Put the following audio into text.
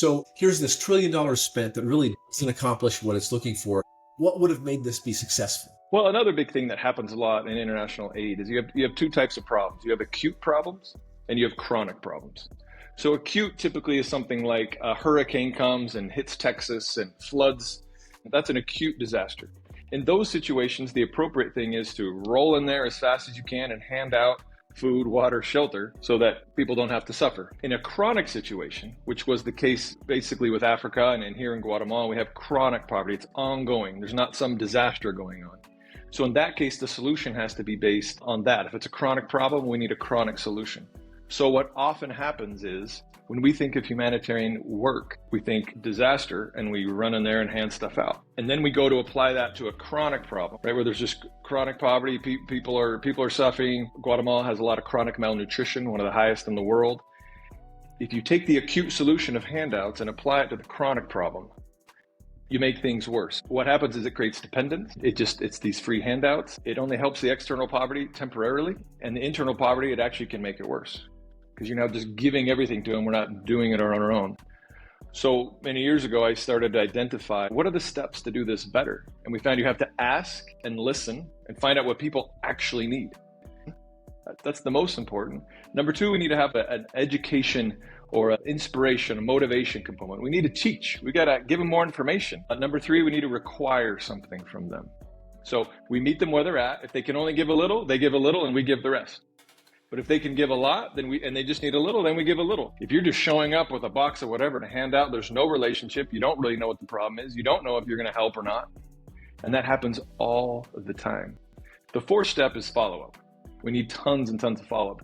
So here's this $1 trillion spent that really doesn't accomplish what it's looking for. What would have made this be successful? Well, another big thing that happens a lot in international aid is you have two types of problems. You have acute problems and you have chronic problems. So acute typically is something like a hurricane comes and hits Texas and floods. That's an acute disaster. In those situations, the appropriate thing is to roll in there as fast as you can and hand out food, water, shelter, so that people don't have to suffer. In a chronic situation, which was the case basically with Africa and here in Guatemala, we have chronic poverty. It's ongoing. There's not some disaster going on. So in that case, the solution has to be based on that. If it's a chronic problem, we need a chronic solution. So what often happens is when we think of humanitarian work, we think disaster and we run in there and hand stuff out. And then we go to apply that to a chronic problem, right? Where there's just chronic poverty, people are suffering. Guatemala has a lot of chronic malnutrition, one of the highest in the world. If you take the acute solution of handouts and apply it to the chronic problem, you make things worse. What happens is it creates dependence. It's these free handouts. It only helps the external poverty temporarily, and the internal poverty, it actually can make it worse because you're now just giving everything to them. We're not doing it on our own. So many years ago, I started to identify what are the steps to do this better. And we found you have to ask and listen and find out what people actually need. That's the most important. Number two, we need to have an education or an inspiration, a motivation component. We need to teach. We got to give them more information. Number three, we need to require something from them. So we meet them where they're at. If they can only give a little, they give a little and we give the rest. But if they can give a lot, and they just need a little, then we give a little. If you're just showing up with a box of whatever to hand out, there's no relationship. You don't really know what the problem is. You don't know if you're going to help or not. And that happens all the time. The fourth step is follow-up. We need tons and tons of follow-up.